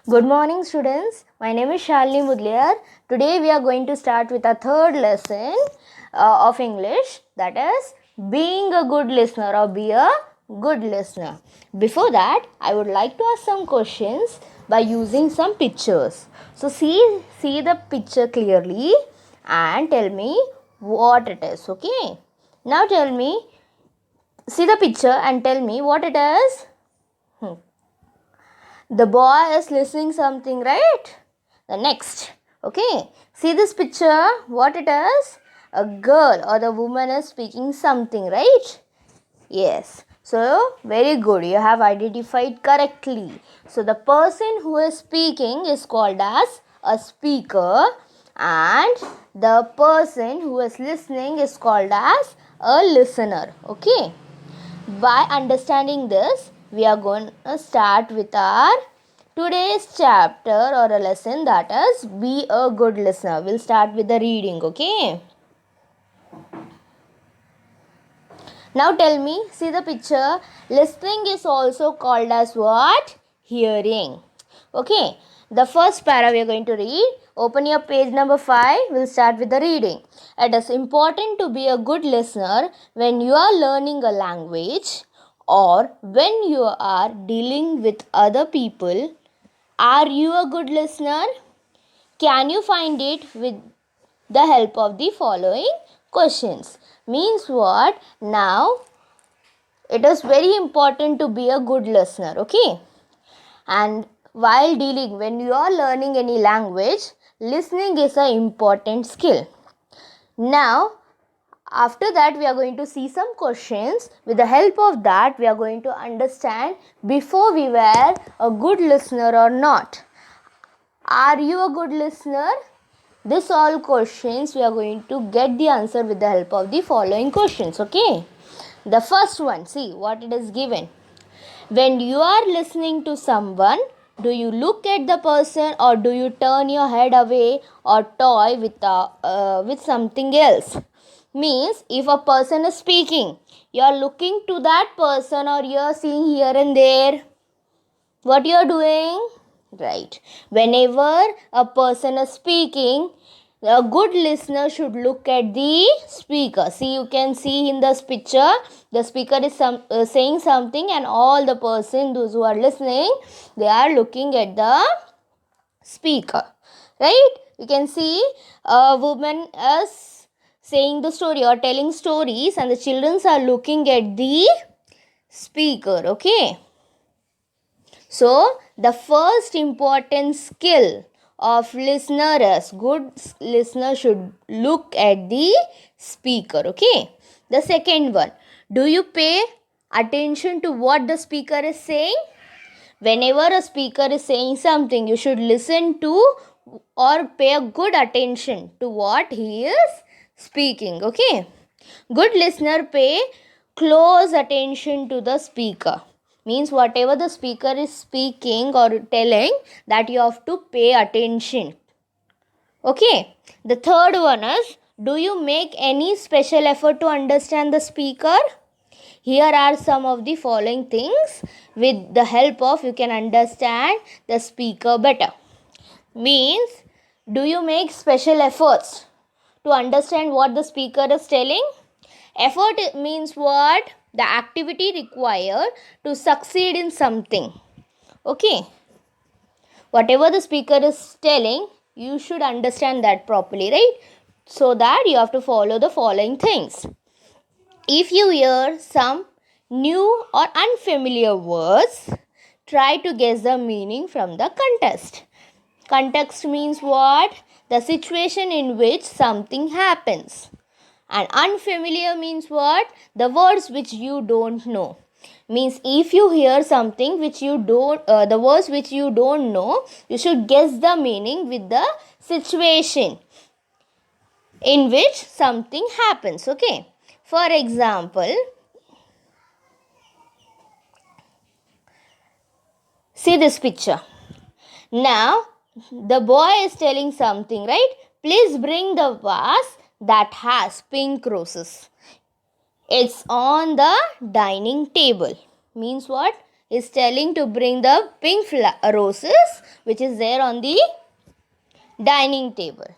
Good morning, students. My name is Shalini Mudliar. Today we are going to start with our third lesson of English, that is being a good listener or be a good listener. Before that, I would like to ask some questions by using some pictures. So see the picture clearly and tell me what it is. Okay. Now see the picture and tell me what it is. The boy is listening something, right? The next. Okay. See this picture. What it is? A girl or the woman is speaking something, right? Yes. So, very good. You have identified correctly. So, the person who is speaking is called as a speaker, and the person who is listening is called as a listener. Okay. By understanding this, we are going to start with our today's chapter or a lesson, that is be a good listener. We'll start with the reading, okay? Now tell me, see the picture. Listening is also called as what? Hearing. Okay. The first para we are going to read. Open your page number 5. We'll start with the reading. It is important to be a good listener when you are learning a language or when you are dealing with other people. Are you a good listener? Can you find it with the help of the following questions? Means what? Now, it is very important to be a good listener, okay? And while dealing, when you are learning any language, listening is an important skill. Now, after that, we are going to see some questions. With the help of that, we are going to understand before we were a good listener or not. Are you a good listener? This all questions we are going to get the answer with the help of the following questions, okay? The first one, see what it is given. When you are listening to someone, do you look at the person or do you turn your head away or toy with something else? Means if a person is speaking, you are looking to that person or you are seeing here and there. What you are doing? Right. Whenever a person is speaking, a good listener should look at the speaker. See, you can see in this picture, the speaker is saying something and all the person, those who are listening, they are looking at the speaker. Right? You can see a woman is saying the story or telling stories and the children are looking at the speaker. Okay. So, the first important skill of listener is good listener should look at the speaker. Okay. The second one, do you pay attention to what the speaker is saying? Whenever a speaker is saying something, you should listen to or pay a good attention to what he is speaking. Okay. Good listener pay close attention to the speaker. Means whatever the speaker is speaking or telling, that you have to pay attention. Okay. The third one is, do you make any special effort to understand the speaker? Here are some of the following things. With the help of, you can understand the speaker better. Means, do you make special efforts to understand what the speaker is telling? Effort means what? The activity required to succeed in something. Okay. Whatever the speaker is telling, you should understand that properly, right? So that you have to follow the following things. If you hear some new or unfamiliar words, try to guess the meaning from the context. Context means what? The situation in which something happens. And unfamiliar means what? The words which you don't know. Means if you hear something which you don't, the words which you don't know, you should guess the meaning with the situation in which something happens. Okay. For example, see this picture. Now, the boy is telling something, right? Please bring the vase that has pink roses. It's on the dining table. Means what? is telling to bring the pink roses which is there on the dining table.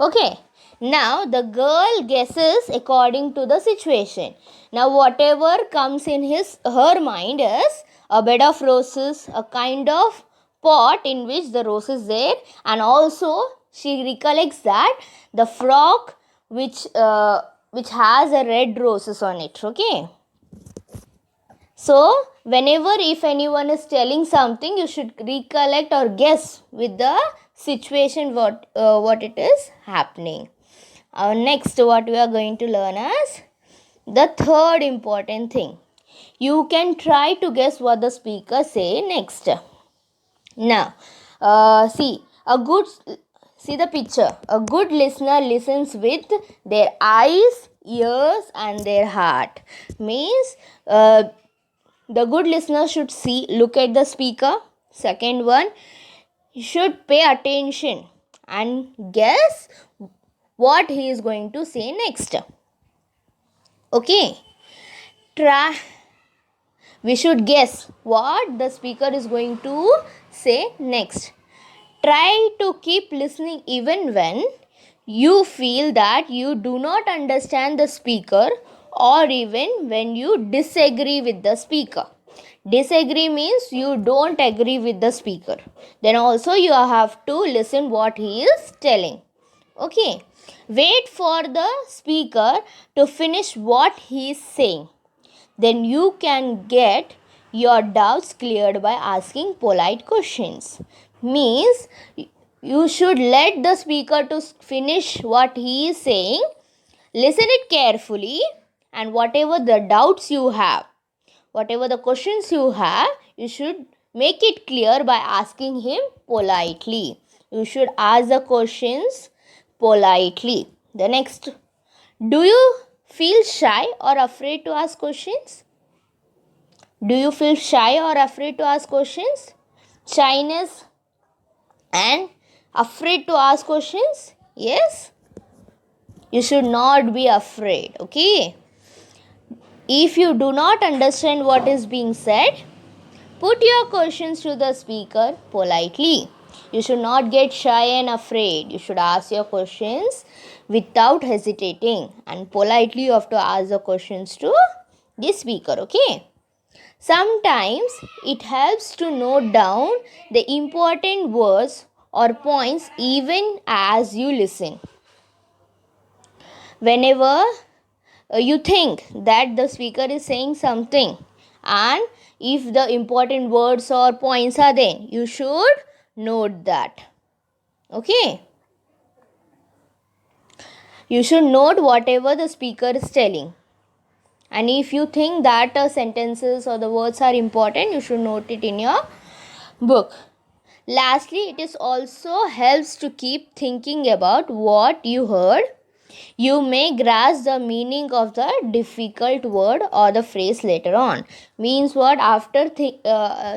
Okay, now the girl guesses according to the situation. Now whatever comes in her mind is a bed of roses, a kind of pot in which the rose is there, and also she recollects that the frock which has a red roses on it. Okay, so whenever if anyone is telling something, you should recollect or guess with the situation what it is happening. Next, what we are going to learn is the third important thing. You can try to guess what the speaker say next. Now, see the picture. A good listener listens with their eyes, ears, and their heart. Means the good listener should look at the speaker. Second one, you should pay attention and guess what he is going to say next. Okay, we should guess what the speaker is going to say next. Try to keep listening even when you feel that you do not understand the speaker, or even when you disagree with the speaker. Disagree means you don't agree with the speaker. Then also you have to listen what he is telling. Okay, wait for the speaker to finish what he is saying. Then you can get your doubts cleared by asking polite questions. Means you should let the speaker to finish what he is saying, listen it carefully, and whatever the doubts you have, whatever the questions you have, you should make it clear by asking him politely. You should ask the questions politely. The next, do you feel shy or afraid to ask questions? Do you feel shy or afraid to ask questions? Shyness and afraid to ask questions? Yes? You should not be afraid. Okay? If you do not understand what is being said, put your questions to the speaker politely. You should not get shy and afraid. You should ask your questions without hesitating, and politely you have to ask the questions to the speaker. Okay? Sometimes it helps to note down the important words or points even as you listen. Whenever you think that the speaker is saying something, and if the important words or points are there, you should note that. Okay, you should note whatever the speaker is telling, and if you think that sentences or the words are important, you should note it in your book. Lastly, it is also helps to keep thinking about what you heard. You may grasp the meaning of the difficult word or the phrase later on. Means what? After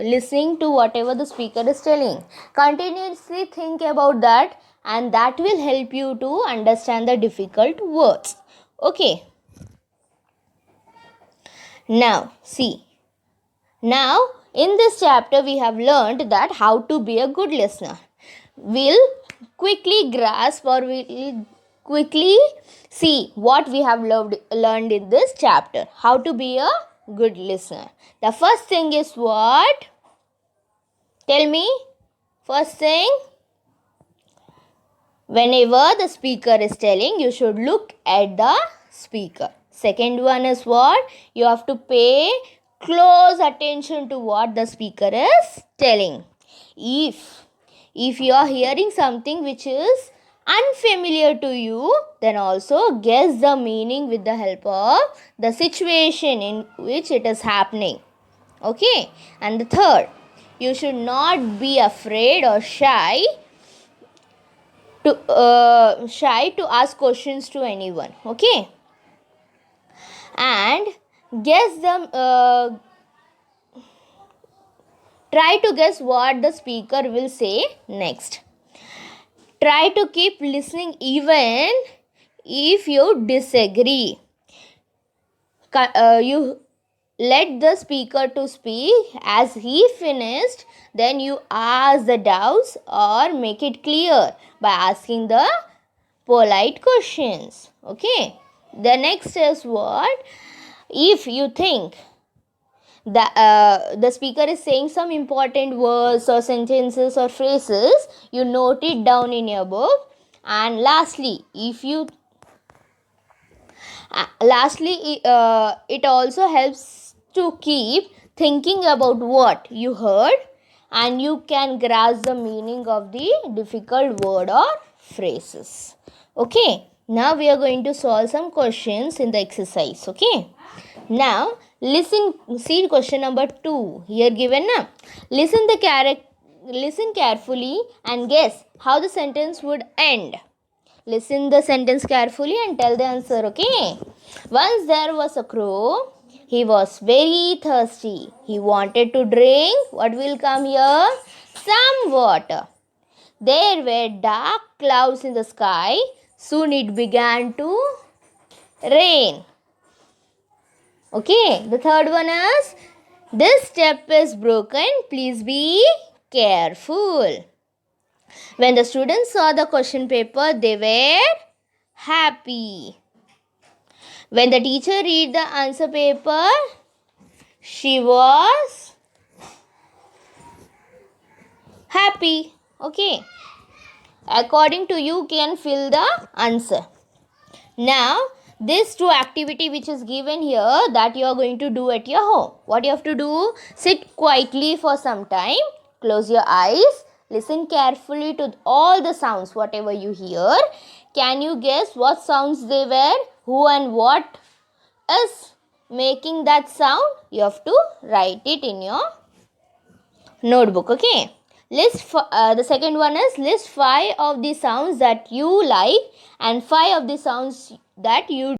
listening to whatever the speaker is telling, continuously think about that, and that will help you to understand the difficult words. Okay. Now, see. Now, in this chapter, we have learned that how to be a good listener. We'll quickly grasp, or we'll quickly see what we have learned in this chapter. How to be a good listener. The first thing is what? Tell me. First thing, whenever the speaker is telling, you should look at the speaker. Second one is what? You have to pay close attention to what the speaker is telling. If you are hearing something which is unfamiliar to you, then also guess the meaning with the help of the situation in which it is happening. Okay? And the third, you should not be afraid or shy to ask questions to anyone. Okay? And try to guess what the speaker will say next. Try to keep listening even if you disagree. You let the speaker to speak. As he finished, then you ask the doubts or make it clear by asking the polite questions. Okay. The next is what? If you think the speaker is saying some important words or sentences or phrases, you note it down in your book. And lastly, it also helps to keep thinking about what you heard, and you can grasp the meaning of the difficult word or phrases. Okay, now we are going to solve some questions in the exercise. Okay, now listen, see question number 2 here given na. Listen carefully and guess how the sentence would end. Listen the sentence carefully and tell the answer. Okay. Once there was a crow. He was very thirsty. He wanted to drink. What will come here? Some water. There were dark clouds in the sky. Soon it began to rain. Okay. The third one is, this step is broken. Please be careful. When the students saw the question paper, they were happy. When the teacher read the answer paper, she was happy. Okay. According to you can fill the answer. Now, this 2 activity which is given here that you are going to do at your home. What you have to do? Sit quietly for some time. Close your eyes. Listen carefully to all the sounds, whatever you hear. Can you guess what sounds they were? Who and what is making that sound? You have to write it in your notebook. Okay. The second one is list 5 of the sounds that you like and 5 of the sounds that you